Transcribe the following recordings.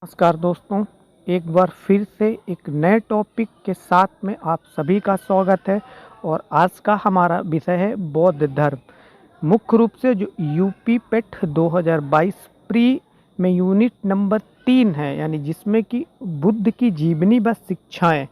नमस्कार दोस्तों, एक बार फिर से एक नए टॉपिक के साथ में आप सभी का स्वागत है। और आज का हमारा विषय है बौद्ध धर्म। मुख्य रूप से जो यूपी पेट 2022 प्री में यूनिट नंबर 3 है, यानी जिसमें कि बुद्ध की जीवनी व शिक्षाएं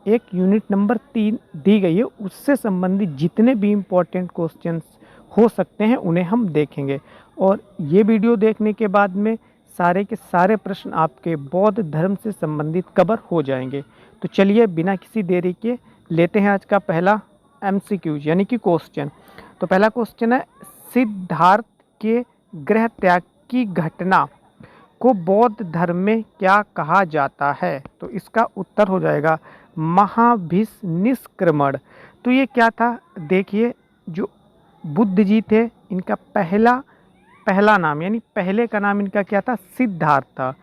एक यूनिट नंबर 3 दी गई है, उससे संबंधित जितने भी इम्पोर्टेंट क्वेश्चंस हो सकते हैं उन्हें हम देखेंगे। और ये वीडियो देखने के बाद में सारे के सारे प्रश्न आपके बौद्ध धर्म से संबंधित कवर हो जाएंगे। तो चलिए बिना किसी देरी के लेते हैं आज का पहला एमसीक्यूज यानी कि क्वेश्चन। तो पहला क्वेश्चन है, सिद्धार्थ के गृह त्याग की घटना को बौद्ध धर्म में क्या कहा जाता है? तो इसका उत्तर हो जाएगा महाभिनिष्क्रमण। तो ये क्या था? देखिए, जो बुद्ध जी थे, इनका पहला नाम यानी पहले का नाम इनका क्या था? सिद्धार्थ था।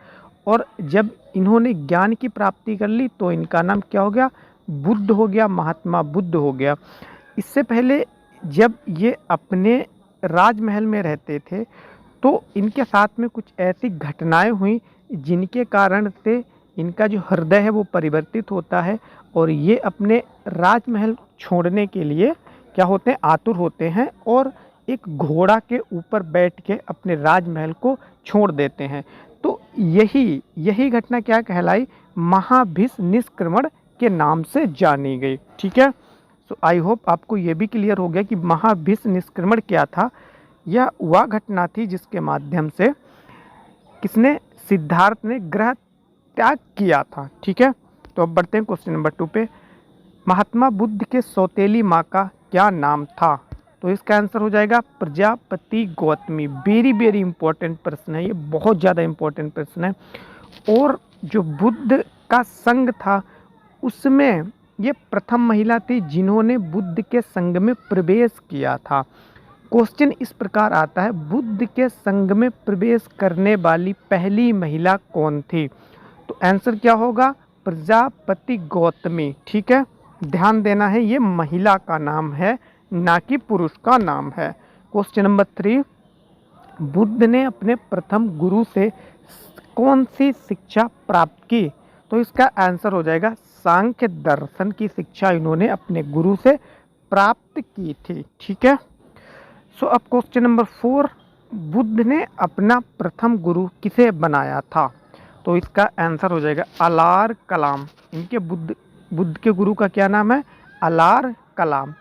और जब इन्होंने ज्ञान की प्राप्ति कर ली तो इनका नाम क्या हो गया? बुद्ध हो गया, महात्मा बुद्ध हो गया। इससे पहले जब ये अपने राजमहल में रहते थे तो इनके साथ में कुछ ऐसी घटनाएं हुई जिनके कारण से इनका जो हृदय है वो परिवर्तित होता है और ये अपने राजमहल छोड़ने के लिए क्या होते हैं? आतुर होते हैं और एक घोड़ा के ऊपर बैठ के अपने राजमहल को छोड़ देते हैं। तो यही घटना क्या कहलाई? महाभिनिष्क्रमण के नाम से जानी गई। ठीक है, सो आई होप आपको ये भी क्लियर हो गया कि महाभिनिष्क्रमण क्या था। यह वह घटना थी जिसके माध्यम से किसने? सिद्धार्थ ने गृह त्याग किया था। ठीक है, तो अब बढ़ते हैं क्वेश्चन नंबर 2 पे। महात्मा बुद्ध के सौतेली माँ का क्या नाम था? तो इसका आंसर हो जाएगा Prajapati Gautami. Very very important प्रश्न है ये, बहुत ज़्यादा इंपॉर्टेंट प्रश्न है। और जो बुद्ध का संघ था उसमें ये प्रथम महिला थी जिन्होंने बुद्ध के संघ में प्रवेश किया था। क्वेश्चन इस प्रकार आता है, बुद्ध के संघ में प्रवेश करने वाली पहली महिला कौन थी? तो आंसर क्या होगा? प्रजापति गौतमी। ठीक है, ध्यान देना है, ये महिला का नाम है ना कि पुरुष का नाम है। क्वेश्चन नंबर 3, बुद्ध ने अपने प्रथम गुरु से कौन सी शिक्षा प्राप्त की? तो इसका आंसर हो जाएगा सांख्य दर्शन की शिक्षा इन्होंने अपने गुरु से प्राप्त की थी। ठीक है, सो अब क्वेश्चन नंबर 4, बुद्ध ने अपना प्रथम गुरु किसे बनाया था? तो इसका आंसर हो जाएगा अलार कलाम। इनके बुद्ध के गुरु का क्या नाम है? अलार कलाम।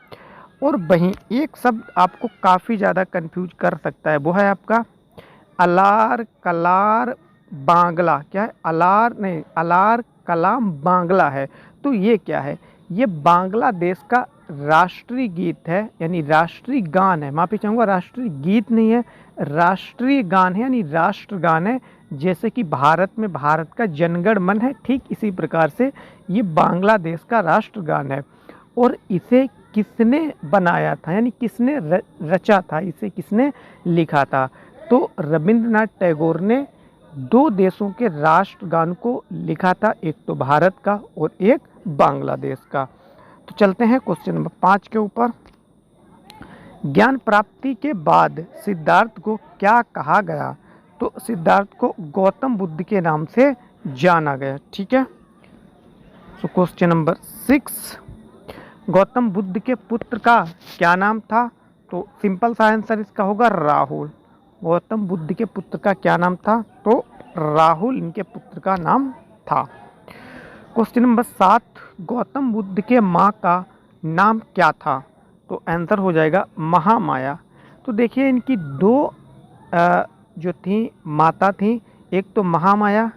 और वहीं एक शब्द आपको काफ़ी ज़्यादा कंफ्यूज कर सकता है, वो है आपका अलार कलार बांग्ला। क्या है? अलार कलाम बांग्ला है। तो ये क्या है? ये बांग्लादेश का राष्ट्रीय गीत है, यानी राष्ट्रीय गान है। माफ़ी चाहूँगा, राष्ट्रीय गीत नहीं है, राष्ट्रीय गान है, यानी राष्ट्रगान है। जैसे कि भारत में भारत का जनगण मन है, ठीक इसी प्रकार से ये बांग्लादेश का राष्ट्रगान है। और इसे किसने बनाया था, यानी किसने रचा था, इसे किसने लिखा था? तो रविंद्रनाथ टैगोर ने 2 देशों के राष्ट्रगान को लिखा था, एक तो भारत का और एक बांग्लादेश का। तो चलते हैं क्वेश्चन नंबर 5 के ऊपर। ज्ञान प्राप्ति के बाद सिद्धार्थ को क्या कहा गया? तो सिद्धार्थ को गौतम बुद्ध के नाम से जाना गया। ठीक है, so question number 6, Gautam Buddha के पुत्र का क्या नाम था? तो सिंपल सा आंसर इसका होगा राहुल। गौतम बुद्ध के पुत्र का क्या नाम था? तो राहुल इनके पुत्र का नाम था। क्वेश्चन नंबर 7, गौतम बुद्ध के माँ का नाम क्या था? तो आंसर हो जाएगा महामाया। तो देखिए, इनकी 2 जो थी माता थी, एक तो महामाया,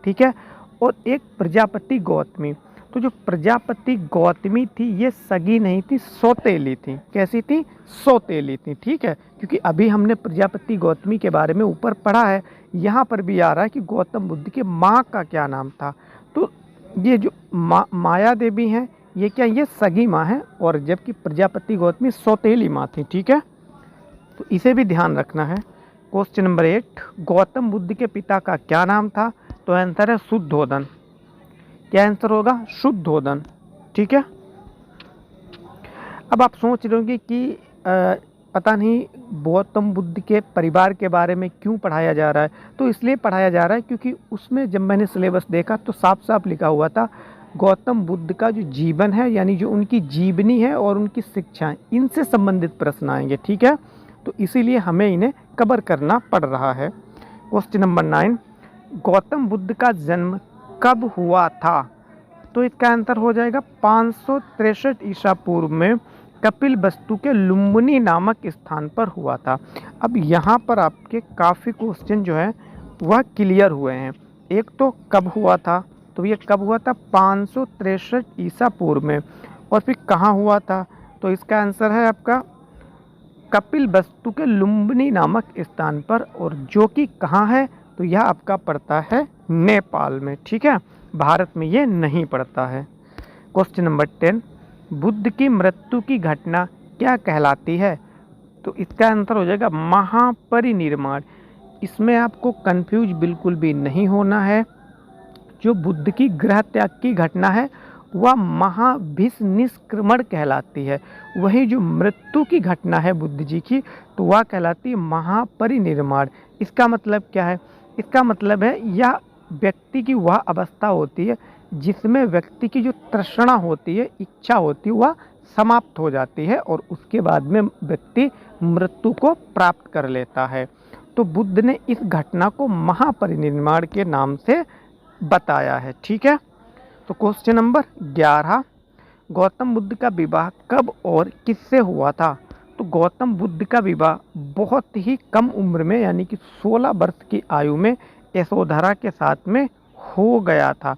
ठीक है, और एक प्रजापति गौतमी। तो जो प्रजापति गौतमी थी ये सगी नहीं थी, सौतेली थी। कैसी थी? सौतेली थी। ठीक है, क्योंकि अभी हमने प्रजापति गौतमी के बारे में ऊपर पढ़ा है, यहाँ पर भी आ रहा है कि गौतम बुद्ध के माँ का क्या नाम था। तो ये जो माया देवी हैं, ये क्या? ये सगी माँ है, और जबकि प्रजापति गौतमी सौतेली माँ थी। ठीक है, तो इसे भी ध्यान रखना है। क्वेश्चन नंबर 8, गौतम बुद्ध के पिता का क्या नाम था? तो आंसर है शुद्धोदन। क्या आंसर होगा? शुद्धोदन। ठीक है, अब आप सोच रहे होंगे कि पता नहीं गौतम बुद्ध के परिवार के बारे में क्यों पढ़ाया जा रहा है। तो इसलिए पढ़ाया जा रहा है क्योंकि उसमें जब मैंने सिलेबस देखा तो साफ साफ लिखा हुआ था गौतम बुद्ध का जो जीवन है, यानी जो उनकी जीवनी है और उनकी शिक्षाएं, इनसे संबंधित प्रश्न आएंगे। ठीक है, तो इसीलिए हमें इन्हें कवर करना पड़ रहा है। क्वेश्चन नंबर 9, गौतम बुद्ध का जन्म कब हुआ था? तो इसका आंसर हो जाएगा 563 ईसा पूर्व में कपिल वस्तु के लुम्बिनी नामक स्थान पर हुआ था। अब यहाँ पर आपके काफ़ी क्वेश्चन जो है वह क्लियर हुए हैं। एक तो कब हुआ था, तो ये कब हुआ था? 563 ईसा पूर्व में। और फिर कहाँ हुआ था? तो इसका आंसर है आपका कपिल वस्तु के लुम्बिनी नामक स्थान पर, और जो कि कहाँ है? तो यह आपका पड़ता है नेपाल में। ठीक है, भारत में ये नहीं पड़ता है। क्वेश्चन नंबर 10, बुद्ध की मृत्यु की घटना क्या कहलाती है? तो इसका आंसर हो जाएगा महापरिनिर्वाण। इसमें आपको कंफ्यूज बिल्कुल भी नहीं होना है। जो बुद्ध की गृह त्याग की घटना है वह महाभिनिष्क्रमण कहलाती है। वही जो मृत्यु की घटना है बुद्ध जी की, तो वह कहलाती है महापरिनिर्वाण। इसका मतलब क्या है? इसका मतलब है यह व्यक्ति की वह अवस्था होती है जिसमें व्यक्ति की जो तृष्णा होती है, इच्छा होती है, वह समाप्त हो जाती है और उसके बाद में व्यक्ति मृत्यु को प्राप्त कर लेता है। तो बुद्ध ने इस घटना को महापरिनिर्वाण के नाम से बताया है। ठीक है, तो क्वेश्चन नंबर 11, गौतम बुद्ध का विवाह कब और किससे हुआ था? तो गौतम बुद्ध का विवाह बहुत ही कम उम्र में, यानी कि 16 वर्ष की आयु में यशोधरा के साथ में हो गया था।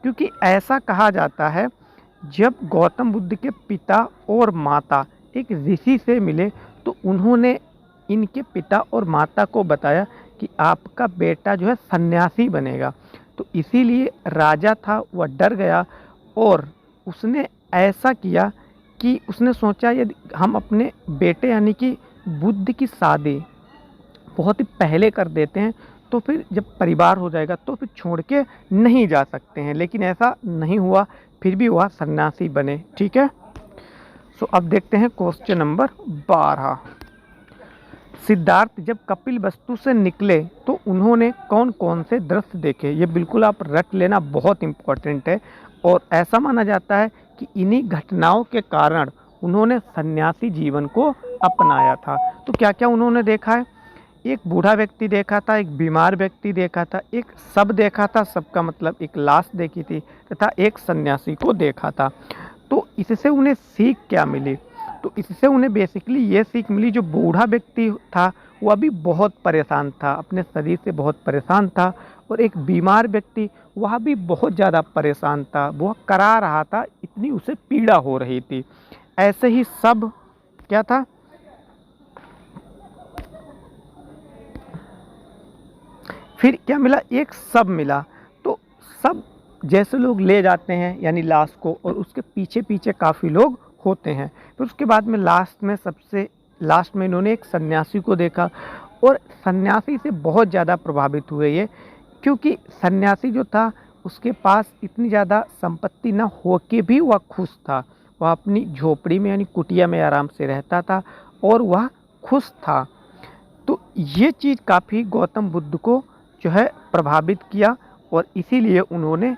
क्योंकि ऐसा कहा जाता है जब गौतम बुद्ध के पिता और माता एक ऋषि से मिले तो उन्होंने इनके पिता और माता को बताया कि आपका बेटा जो है सन्यासी बनेगा। तो इसीलिए राजा था वह डर गया और उसने ऐसा किया कि उसने सोचा यदि हम अपने बेटे यानी कि बुद्ध की शादी बहुत ही पहले कर देते हैं तो फिर जब परिवार हो जाएगा तो फिर छोड़ के नहीं जा सकते हैं। लेकिन ऐसा नहीं हुआ, फिर भी वह सन्यासी बने। ठीक है, सो अब देखते हैं क्वेश्चन नंबर 12, सिद्धार्थ जब कपिल वस्तु से निकले तो उन्होंने कौन कौन से दृश्य देखे? ये बिल्कुल आप रट लेना, बहुत इम्पोर्टेंट है। और ऐसा माना जाता है कि इन्हीं घटनाओं के कारण उन्होंने सन्यासी जीवन को अपनाया था। तो क्या क्या उन्होंने देखा है? एक बूढ़ा व्यक्ति देखा था, एक बीमार व्यक्ति देखा था, एक शव देखा था, सबका मतलब एक लाश देखी थी, तथा एक सन्यासी को देखा था। तो इससे उन्हें सीख क्या मिली? तो इससे उन्हें बेसिकली ये सीख मिली, जो बूढ़ा व्यक्ति था वह भी बहुत परेशान था, अपने शरीर से बहुत परेशान था, और एक बीमार व्यक्ति वह भी बहुत ज़्यादा परेशान था, वह करा रहा था, इतनी उसे पीड़ा हो रही थी। ऐसे ही सब क्या था? फिर क्या मिला? एक शव मिला। तो शव जैसे लोग ले जाते हैं यानी लाश को, और उसके पीछे पीछे काफ़ी लोग होते हैं। फिर उसके बाद में सबसे लास्ट में इन्होंने एक सन्यासी को देखा, और सन्यासी से बहुत ज़्यादा प्रभावित हुए ये, क्योंकि सन्यासी जो था उसके पास इतनी ज़्यादा संपत्ति न हो के भी वह खुश था। वह अपनी झोपड़ी में यानी कुटिया में आराम से रहता था और वह खुश था। तो ये चीज़ काफ़ी गौतम बुद्ध को जो है प्रभावित किया, और इसीलिए उन्होंने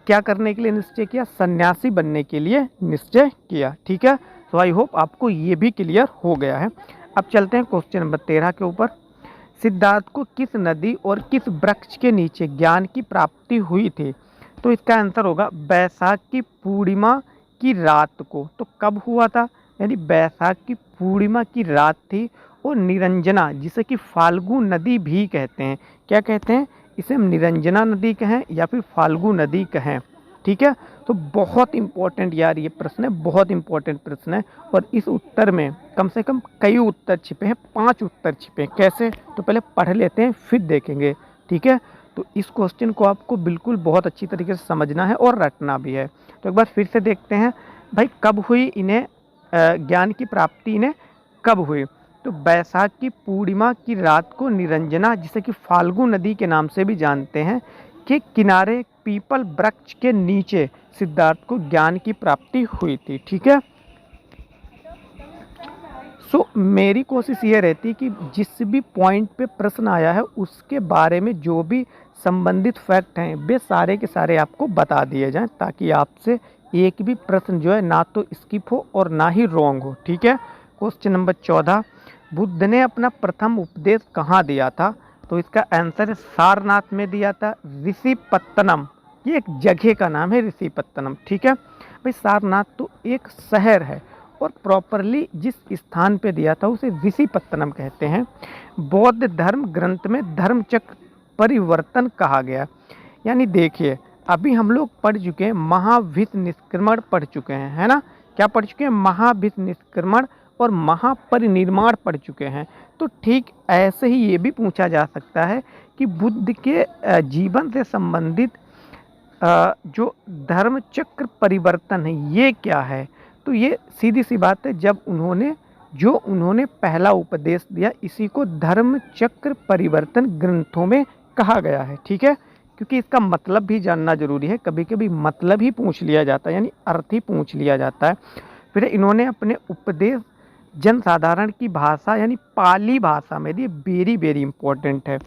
क्या करने के लिए निश्चय किया? सन्यासी बनने के लिए निश्चय किया। ठीक है, तो आई होप आपको ये भी क्लियर हो गया है। अब चलते हैं क्वेश्चन नंबर 13 के ऊपर। सिद्धार्थ को किस नदी और किस वृक्ष के नीचे ज्ञान की प्राप्ति हुई थी? तो इसका आंसर होगा बैसाख की पूर्णिमा की रात को। तो कब हुआ था? यानी बैसाख की पूर्णिमा की रात थी, और निरंजना, जिसे कि फाल्गु नदी भी कहते हैं, क्या कहते हैं इसे? हम निरंजना नदी कहें या फिर फाल्गु नदी कहें। ठीक है, तो बहुत इंपॉर्टेंट यार ये प्रश्न है, बहुत इंपॉर्टेंट प्रश्न है, और इस उत्तर में कम से कम कई उत्तर छिपे हैं, 5 उत्तर छिपे हैं। कैसे? तो पहले पढ़ लेते हैं फिर देखेंगे। ठीक है, तो इस क्वेश्चन को आपको बिल्कुल बहुत अच्छी तरीके से समझना है और रटना भी है। तो एक बार फिर से देखते हैं भाई, कब हुई इन्हें ज्ञान की प्राप्ति, इन्हें कब हुई? तो बैसाख की पूर्णिमा की रात को निरंजना, जिसे कि फाल्गु नदी के नाम से भी जानते हैं, के किनारे पीपल वृक्ष के नीचे सिद्धार्थ को ज्ञान की प्राप्ति हुई थी। ठीक है, मेरी कोशिश ये रहती है कि जिस भी पॉइंट पे प्रश्न आया है उसके बारे में जो भी संबंधित फैक्ट हैं वे सारे के सारे आपको बता दिए जाएं, ताकि आपसे एक भी प्रश्न जो है ना तो स्किप हो और ना ही रॉन्ग हो। ठीक है। क्वेश्चन नंबर 14, बुद्ध ने अपना प्रथम उपदेश कहाँ दिया था? तो इसका आंसर है सारनाथ में दिया था, ऋषिपत्तनम। ये एक जगह का नाम है ऋषिपत्तनम। ठीक है भाई, सारनाथ तो एक शहर है और प्रॉपरली जिस स्थान पे दिया था उसे ऋषिपत्तनम कहते हैं। बौद्ध धर्म ग्रंथ में धर्मचक्र परिवर्तन कहा गया। यानी देखिए, अभी हम लोग पढ़ चुके हैं महाभित निष्क्रमण पढ़ चुके हैं, है ना? क्या पढ़ चुके हैं? महाभित निष्क्रमण और महापरिनिर्माण पढ़ चुके हैं। तो ठीक ऐसे ही ये भी पूछा जा सकता है कि बुद्ध के जीवन से संबंधित जो धर्मचक्र परिवर्तन है ये क्या है? तो ये सीधी सी बात है, जब उन्होंने पहला उपदेश दिया, इसी को धर्मचक्र परिवर्तन ग्रंथों में कहा गया है। ठीक है, क्योंकि इसका मतलब भी जानना जरूरी है। कभी कभी मतलब ही पूछ लिया जाता है, यानी अर्थ ही पूछ लिया जाता है। फिर इन्होंने अपने उपदेश जनसाधारण की भाषा यानी पाली भाषा में दिए। वेरी वेरी इंपॉर्टेंट है।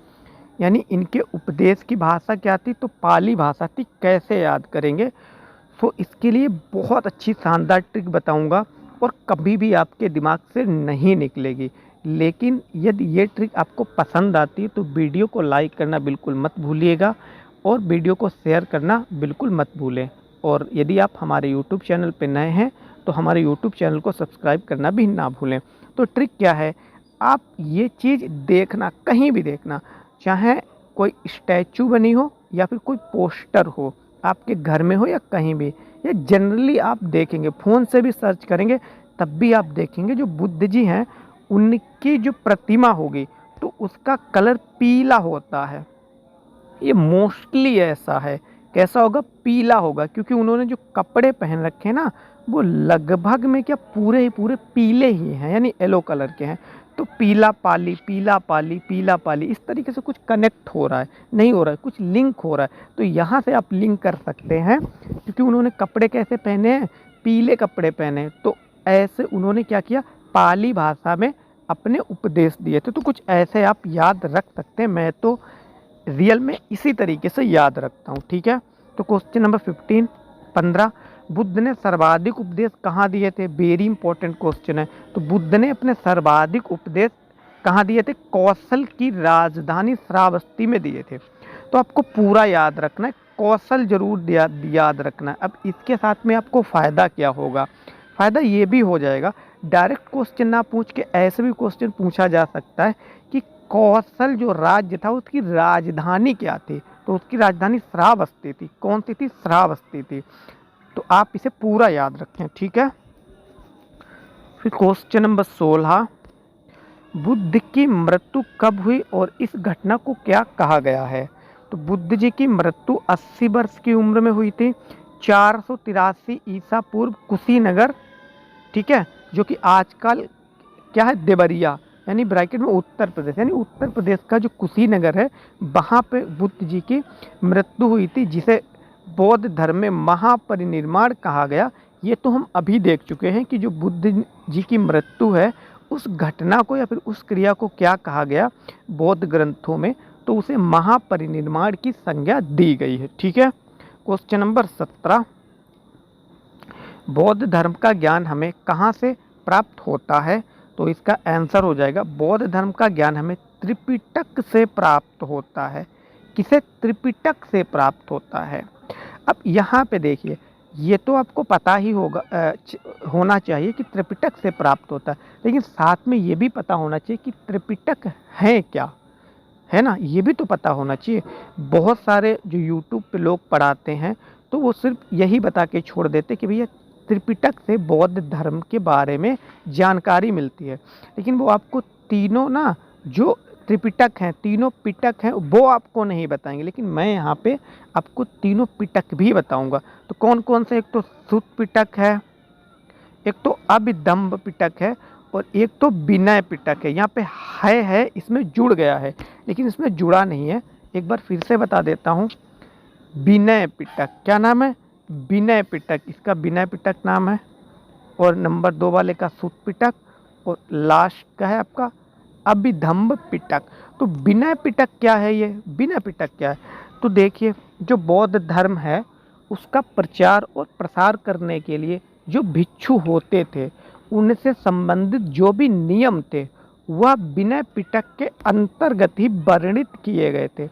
यानी इनके उपदेश की भाषा क्या थी? तो पाली भाषा थी। कैसे याद करेंगे? तो इसके लिए बहुत अच्छी शानदार ट्रिक बताऊंगा और कभी भी आपके दिमाग से नहीं निकलेगी। लेकिन यदि ये ट्रिक आपको पसंद आती है तो वीडियो को लाइक करना बिल्कुल मत भूलिएगा और वीडियो को शेयर करना बिल्कुल मत भूलें। और यदि आप हमारे यूट्यूब चैनल पर नए हैं तो हमारे यूट्यूब चैनल को सब्सक्राइब करना भी ना भूलें। तो ट्रिक क्या है? आप ये चीज़ देखना, कहीं भी देखना, चाहे कोई स्टैचू बनी हो या फिर कोई पोस्टर हो, आपके घर में हो या कहीं भी, या जनरली आप देखेंगे, फ़ोन से भी सर्च करेंगे तब भी आप देखेंगे जो बुद्ध जी हैं उनकी जो प्रतिमा होगी तो उसका कलर पीला होता है। ये मोस्टली ऐसा है। कैसा होगा? पीला होगा, क्योंकि उन्होंने जो कपड़े पहन रखे हैं ना वो लगभग में क्या पूरे ही पूरे पीले ही हैं, यानी येलो कलर के हैं। तो पीला पाली, पीला पाली, पीला पाली, इस तरीके से कुछ कनेक्ट हो रहा है, नहीं हो रहा है, कुछ लिंक हो रहा है। तो यहाँ से आप लिंक कर सकते हैं, क्योंकि उन्होंने कपड़े कैसे पहने हैं? पीले कपड़े पहने हैं। तो ऐसे उन्होंने क्या किया? पाली भाषा में अपने उपदेश दिए थे। तो कुछ ऐसे आप याद रख सकते हैं। मैं तो रियल में इसी तरीके से याद रखता हूँ। ठीक है। तो क्वेश्चन नंबर 15, बुद्ध ने सर्वाधिक उपदेश कहाँ दिए थे? वेरी इंपॉर्टेंट क्वेश्चन है। तो बुद्ध ने अपने सर्वाधिक उपदेश कहाँ दिए थे? कौशल की राजधानी श्रावस्ती में दिए थे। तो आपको पूरा याद रखना है, कौशल जरूर याद रखना है। अब इसके साथ में आपको फ़ायदा क्या होगा? फ़ायदा ये भी हो जाएगा, डायरेक्ट क्वेश्चन ना पूछ के ऐसे भी क्वेश्चन पूछा जा सकता है कि कौशल जो राज्य था उसकी राजधानी क्या थी? तो उसकी राजधानी श्रावस्ती थी। कौन सी थी? श्रावस्ती थी। तो आप इसे पूरा याद रखें। ठीक है। फिर क्वेश्चन नंबर 16, बुद्ध की मृत्यु कब हुई और इस घटना को क्या कहा गया है? तो बुद्ध जी की मृत्यु 80 वर्ष की उम्र में हुई थी, 483 ईसा पूर्व, कुशीनगर। ठीक है, जो कि आजकल क्या है? देवरिया, यानी ब्रैकेट में उत्तर प्रदेश, यानी उत्तर प्रदेश का जो कुशीनगर है वहाँ पे बुद्ध जी की मृत्यु हुई थी, जिसे बौद्ध धर्म में महापरिनिर्माण कहा गया। ये तो हम अभी देख चुके हैं कि जो बुद्ध जी की मृत्यु है उस घटना को या फिर उस क्रिया को क्या कहा गया बौद्ध ग्रंथों में? तो उसे महापरिनिर्माण की संज्ञा दी गई है। ठीक है। क्वेश्चन नंबर 17, बौद्ध धर्म का ज्ञान हमें कहाँ से प्राप्त होता है? तो इसका आंसर हो जाएगा, बौद्ध धर्म का ज्ञान हमें त्रिपिटक से प्राप्त होता है। किसे? त्रिपिटक से प्राप्त होता है। अब यहाँ पे देखिए, ये तो आपको पता ही होना चाहिए कि त्रिपिटक से प्राप्त होता है, लेकिन साथ में ये भी पता होना चाहिए कि त्रिपिटक है क्या, है ना? ये भी तो पता होना चाहिए। बहुत सारे जो यूट्यूब पे लोग पढ़ाते हैं तो वो सिर्फ यही बता के छोड़ देते कि भैया त्रिपिटक से बौद्ध धर्म के बारे में जानकारी मिलती है, लेकिन वो आपको तीनों ना जो त्रिपिटक हैं, तीनों पिटक हैं, वो आपको नहीं बताएंगे। लेकिन मैं यहाँ पे आपको तीनों पिटक भी बताऊंगा। तो कौन कौन से? एक तो सुत पिटक है, एक तो अभिदम्भ पिटक है और एक तो विनय पिटक है। यहाँ पे है इसमें जुड़ गया है, लेकिन इसमें जुड़ा नहीं है। एक बार फिर से बता देता हूँ, विनय पिटक। क्या नाम है? विनय पिटक, इसका विनय पिटक नाम है। और नंबर 2 वाले का सुत पिटक और लास्ट का है आपका अभिधम्म पिटक। तो विनय पिटक क्या है? ये विनय पिटक क्या है? तो देखिए, जो बौद्ध धर्म है उसका प्रचार और प्रसार करने के लिए जो भिक्षु होते थे उनसे संबंधित जो भी नियम थे वह विनय पिटक के अंतर्गत ही वर्णित किए गए थे।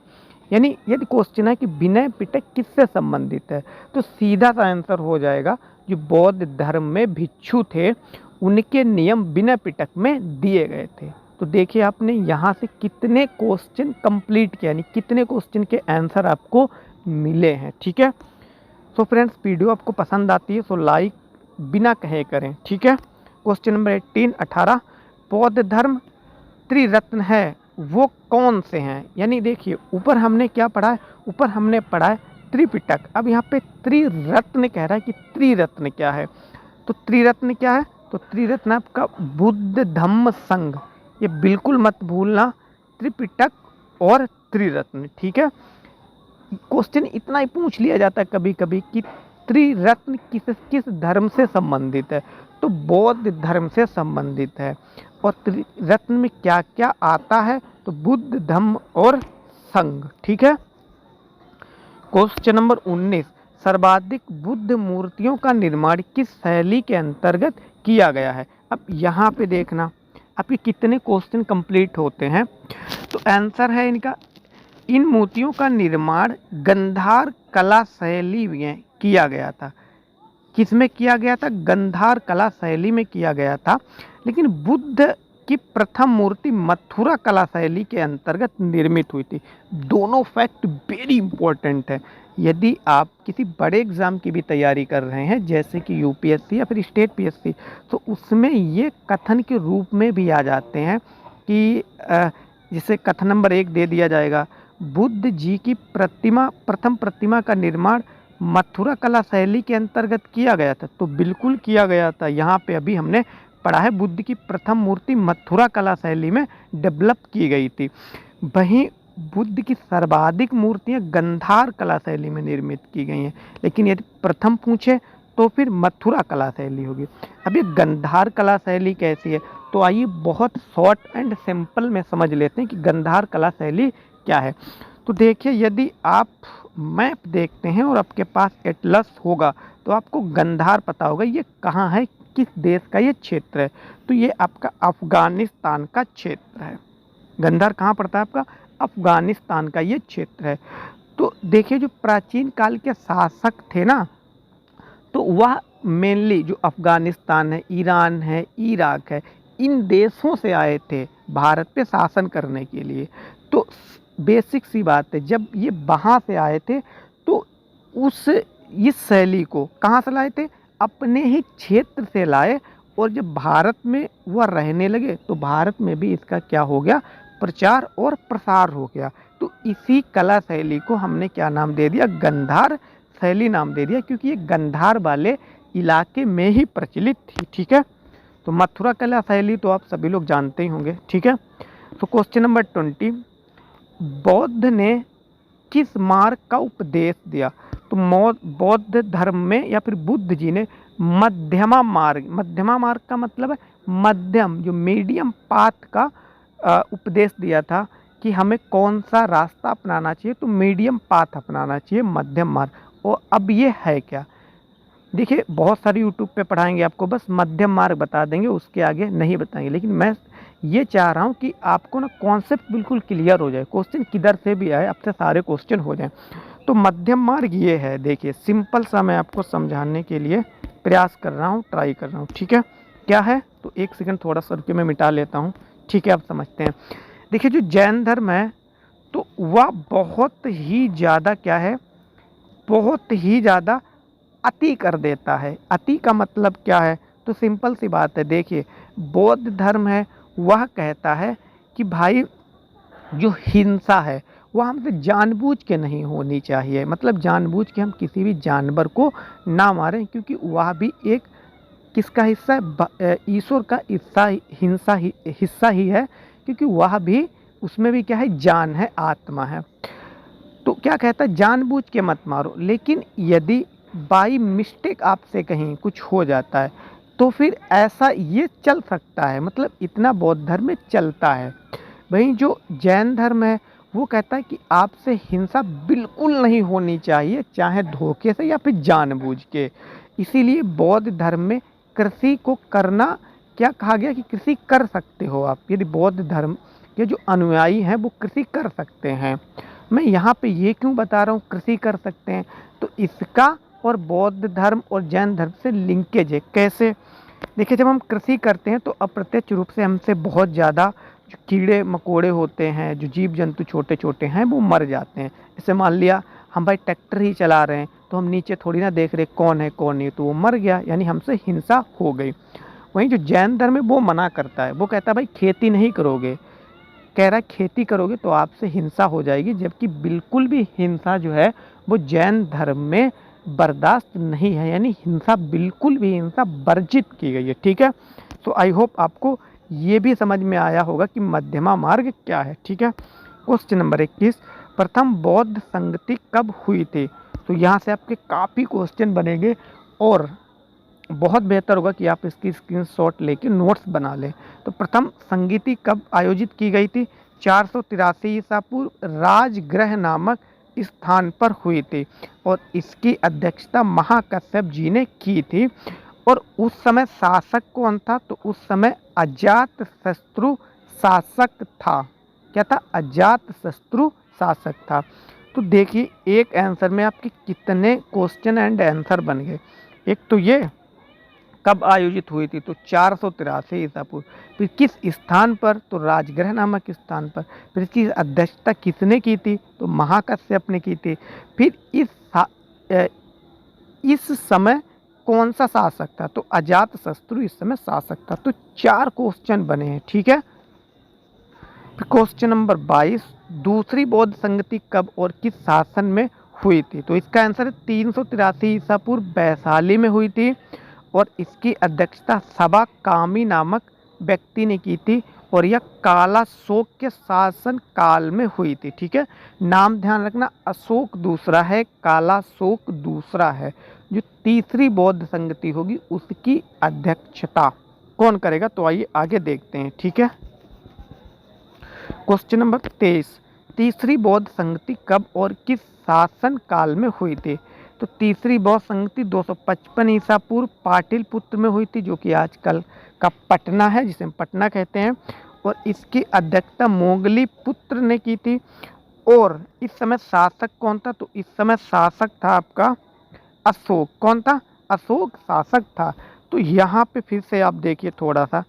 यानी यदि क्वेश्चन है कि विनय पिटक किससे संबंधित है, तो सीधा सा आंसर हो जाएगा जो बौद्ध धर्म में भिक्षु थे उनके नियम विनय पिटक में दिए गए थे। तो देखिए आपने यहाँ से कितने क्वेश्चन कंप्लीट किया, यानी कितने क्वेश्चन के आंसर आपको मिले हैं। ठीक है, सो फ्रेंड्स वीडियो आपको पसंद आती है सो लाइक बिना कहे करें। ठीक है, क्वेश्चन नंबर 18 बौद्ध धर्म त्रिरत्न है वो कौन से हैं? यानी देखिए ऊपर हमने क्या पढ़ा है, ऊपर हमने पढ़ा है त्रिपिटक, अब यहाँ पे त्रिरत्न कह रहा है कि त्रिरत्न क्या है। तो त्रिरत्न क्या है? तो त्रिरत्न आपका बुद्ध धम्म संघ, ये बिल्कुल मत भूलना, त्रिपिटक और त्रिरत्न। ठीक है, क्वेश्चन इतना ही पूछ लिया जाता है कभी कभी कि त्रिरत्न किस किस धर्म से संबंधित है, तो बौद्ध धर्म से संबंधित है। और त्रिरत्न में क्या क्या आता है? तो बुद्ध धम्म और संघ। ठीक है, क्वेश्चन नंबर 19 सर्वाधिक बुद्ध मूर्तियों का निर्माण किस शैली के अंतर्गत किया गया है? अब यहाँ पे देखना आपके कितने क्वेश्चन कंप्लीट होते हैं। तो आंसर है इनका, इन मूर्तियों का निर्माण गंधार कला शैली में किया गया था। किसमें किया गया था? गंधार कला शैली में किया गया था। लेकिन बुद्ध की प्रथम मूर्ति मथुरा कला शैली के अंतर्गत निर्मित हुई थी। दोनों फैक्ट वेरी इंपॉर्टेंट है। यदि आप किसी बड़े एग्जाम की भी तैयारी कर रहे हैं जैसे कि यूपीएससी या फिर स्टेट पीएससी, तो उसमें ये कथन के रूप में भी आ जाते हैं कि जैसे कथन नंबर 1 दे दिया जाएगा, बुद्ध जी की प्रथम प्रतिमा का निर्माण मथुरा कला शैली के अंतर्गत किया गया था। तो बिल्कुल किया गया था। यहाँ पे अभी हमने पढ़ा है बुद्ध की प्रथम मूर्ति मथुरा कला शैली में डेवलप की गई थी। वहीं बुद्ध की सर्वाधिक मूर्तियाँ गंधार कला शैली में निर्मित की गई हैं। लेकिन यदि प्रथम पूछे तो फिर मथुरा कला शैली होगी। अब ये गंधार कला शैली कैसी है, तो आइए बहुत शॉर्ट एंड सिंपल में समझ लेते हैं कि गंधार कला शैली क्या है। तो देखिए, यदि आप मैप देखते हैं और आपके पास एटलस होगा तो आपको गंधार पता होगा ये कहाँ है, किस देश का ये क्षेत्र है। तो ये आपका अफगानिस्तान का क्षेत्र है। गंधार कहाँ पड़ता है? आपका अफगानिस्तान का ये क्षेत्र है। तो देखिए, जो प्राचीन काल के शासक थे ना, तो वह मेनली जो अफगानिस्तान है, ईरान है, इराक है, इन देशों से आए थे भारत पे शासन करने के लिए। तो बेसिक सी बात है, जब ये वहाँ से आए थे तो इस शैली को कहाँ से लाए थे? अपने ही क्षेत्र से लाए। और जब भारत में वह रहने लगे तो भारत में भी इसका क्या हो गया? प्रचार और प्रसार हो गया। तो इसी कला शैली को हमने क्या नाम दे दिया? गंधार शैली नाम दे दिया, क्योंकि ये गंधार वाले इलाके में ही प्रचलित थी। ठीक है, तो मथुरा कला शैली तो आप सभी लोग जानते ही होंगे। ठीक है, तो क्वेश्चन नंबर 20 बौद्ध ने किस मार्ग का उपदेश दिया? तो बौद्ध धर्म में या फिर बुद्ध जी ने मध्यमा मार्ग का मतलब है मध्यम, जो मीडियम पाथ का उपदेश दिया था कि हमें कौन सा रास्ता अपनाना चाहिए। तो मीडियम पाथ अपनाना चाहिए, मध्यम मार्ग। और अब ये है क्या? देखिए, बहुत सारी यूट्यूब पे पढ़ाएंगे आपको, बस मध्यम मार्ग बता देंगे, उसके आगे नहीं बताएंगे। लेकिन मैं ये चाह रहा हूँ कि आपको ना कॉन्सेप्ट बिल्कुल क्लियर हो जाए, क्वेश्चन किधर से भी आए आपसे सारे क्वेश्चन हो जाएं। तो मध्यम मार्ग ये है। देखिए, सिंपल सा मैं आपको समझाने के लिए प्रयास कर रहा हूँ, ट्राई कर रहा हूँ। ठीक है, क्या है? तो एक सेकंड थोड़ा सा रुके, मैं मिटा लेता हूँ। ठीक है, आप समझते हैं। देखिए, जो जैन धर्म है तो वह बहुत ही ज़्यादा क्या है? बहुत ही ज़्यादा अति कर देता है। अति का मतलब क्या है? तो सिंपल सी बात है। देखिए, बौद्ध धर्म है वह कहता है कि भाई जो हिंसा है वह हमसे जानबूझ के नहीं होनी चाहिए। मतलब जानबूझ के हम किसी भी जानवर को ना मारें, क्योंकि वह भी एक किसका हिस्सा है? ईश्वर का हिस्सा ही है, क्योंकि वह भी, उसमें भी क्या है? जान है, आत्मा है। तो क्या कहता है? जानबूझ के मत मारो। लेकिन यदि बाई मिस्टेक आपसे कहीं कुछ हो जाता है तो फिर ऐसा ये चल सकता है, मतलब इतना बौद्ध धर्म में चलता है। वहीं जो जैन धर्म है वो कहता है कि आपसे हिंसा बिल्कुल नहीं होनी चाहिए, चाहे धोखे से या फिर जानबूझ के। इसीलिए बौद्ध धर्म में कृषि को करना क्या कहा गया कि कृषि कर सकते हो आप, यदि बौद्ध धर्म के जो अनुयायी हैं वो कृषि कर सकते हैं। मैं यहाँ पे ये क्यों बता रहा हूँ कृषि कर सकते हैं, तो इसका और बौद्ध धर्म और जैन धर्म से लिंकेज है। कैसे? देखिए, जब हम कृषि करते हैं तो अप्रत्यक्ष रूप से हमसे बहुत ज़्यादा जो कीड़े मकोड़े होते हैं, जो जीव जंतु छोटे छोटे हैं, वो मर जाते हैं। जैसे मान लिया हम भाई ट्रैक्टर ही चला रहे हैं तो हम नीचे थोड़ी ना देख रहे कौन है कौन नहीं, तो वो मर गया, यानी हमसे हिंसा हो गई। वहीं जो जैन धर्म है वो मना करता है, वो कहता है भाई खेती नहीं करोगे, कह रहा है खेती करोगे तो आपसे हिंसा हो जाएगी, जबकि बिल्कुल भी हिंसा जो है वो जैन धर्म में बर्दाश्त नहीं है, यानी हिंसा बिल्कुल भी हिंसा वर्जित की गई है। ठीक है, तो आई होप आपको ये भी समझ में आया होगा कि मध्यमा मार्ग क्या है। ठीक है, क्वेश्चन नंबर 21, प्रथम बौद्ध संगति कब हुई थी? तो यहाँ से आपके काफ़ी क्वेश्चन बनेंगे और बहुत बेहतर होगा कि आप इसकी स्क्रीनशॉट लेके नोट्स बना लें। तो प्रथम संगीति कब आयोजित की गई थी? 483 ईसा पूर्व राजगृह नामक स्थान पर हुई थी और इसकी अध्यक्षता महाकश्यप जी ने की थी। और उस समय शासक कौन था? तो उस समय अजातशत्रु शासक था। क्या था? अजातशत्रु शासक था। तो देखिए, एक आंसर में आपके कितने क्वेश्चन एंड आंसर बन गए। एक तो ये कब आयोजित हुई थी, तो 483 ईसा पूर्व। फिर किस स्थान पर? तो राजगृह नामक स्थान पर। फिर इसकी अध्यक्षता किसने की थी? तो महाकश्यप ने की थी। फिर इस समय कौन सा शासक था? तो अजातशत्रु इस समय शासक था। तो 4 क्वेश्चन बने हैं। ठीक है, फिर क्वेश्चन नंबर 22, दूसरी बौद्ध संगति कब और किस शासन में हुई थी? तो इसका आंसर है 383 ईसा पूर्व वैशाली में हुई थी और इसकी अध्यक्षता सबा कामी नामक व्यक्ति ने की थी और यह कालाशोक के शासन काल में हुई थी। ठीक है, नाम ध्यान रखना, अशोक दूसरा है, कालाशोक दूसरा है। जो तीसरी बौद्ध संगति होगी उसकी अध्यक्षता कौन करेगा? तो आइए आगे देखते हैं। ठीक है, क्वेश्चन नंबर 23, तीसरी बौद्ध संगति कब और किस शासन काल में हुई थी? तो तीसरी बौद्ध संगति 255 ईसा पूर्व पाटलिपुत्र में हुई थी, जो कि आजकल का पटना है, जिसे हम पटना कहते हैं। और इसकी अध्यक्षता मोगली पुत्र ने की थी। और इस समय शासक कौन था? तो इस समय शासक था आपका अशोक। कौन था? अशोक शासक था। तो यहाँ पे फिर से आप देखिए थोड़ा सा,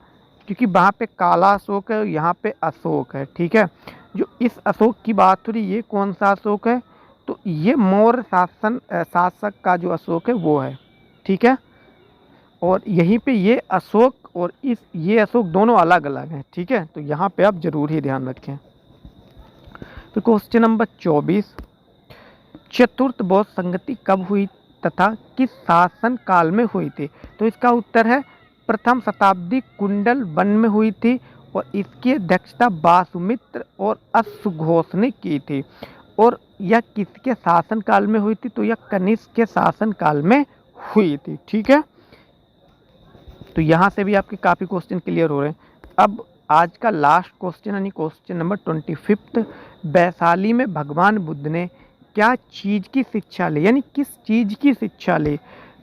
क्योंकि वहाँ पे काला अशोक है, यहाँ पे अशोक है। ठीक है, जो इस अशोक की बात हो रही, ये कौन सा अशोक है? तो ये मौर्य शासक का जो अशोक है वो है। ठीक है, और यहीं पे ये अशोक और ये अशोक दोनों अलग अलग हैं। ठीक है, तो यहाँ पे आप जरूर ही ध्यान रखें। तो क्वेश्चन नंबर 24, चतुर्थ बौद्ध संगति कब हुई तथा किस शासन काल में हुई थी? तो इसका उत्तर है प्रथम शताब्दी कुंडल वन में हुई थी और इसकी अध्यक्षता वासुमित्र और अश्वघोष ने की थी। और यह किसके शासन काल में हुई थी? तो यह कनिष्क के शासन काल में हुई थी। ठीक है, तो यहाँ से भी आपके काफ़ी क्वेश्चन क्लियर हो रहे हैं। अब आज का लास्ट क्वेश्चन यानी क्वेश्चन नंबर 25, वैशाली में भगवान बुद्ध ने क्या चीज़ की शिक्षा ली, यानी किस चीज़ की शिक्षा ली?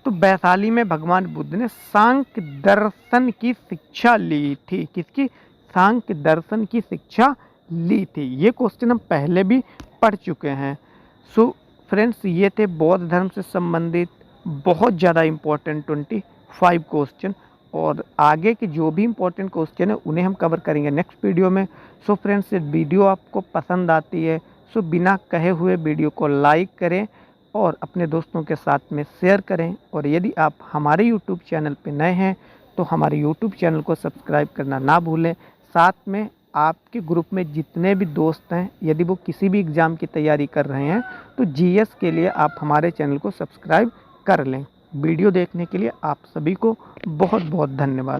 तो वैशाली में भगवान बुद्ध ने सांख्य दर्शन की शिक्षा ली थी। किसकी? सांख्य दर्शन की शिक्षा ली थी। ये क्वेश्चन हम पहले भी पढ़ चुके हैं। सो फ्रेंड्स, ये थे बौद्ध धर्म से संबंधित बहुत ज़्यादा इम्पोर्टेंट 25 क्वेश्चन, और आगे के जो भी इम्पोर्टेंट क्वेश्चन है उन्हें हम कवर करेंगे नेक्स्ट वीडियो में। सो फ्रेंड्स, ये वीडियो आपको पसंद आती है सो बिना कहे हुए वीडियो को लाइक करें और अपने दोस्तों के साथ में शेयर करें। और यदि आप हमारे यूट्यूब चैनल पर नए हैं तो हमारे यूट्यूब चैनल को सब्सक्राइब करना ना भूलें। साथ में आपके ग्रुप में जितने भी दोस्त हैं, यदि वो किसी भी एग्ज़ाम की तैयारी कर रहे हैं तो जीएस के लिए आप हमारे चैनल को सब्सक्राइब कर लें। वीडियो देखने के लिए आप सभी को बहुत बहुत धन्यवाद।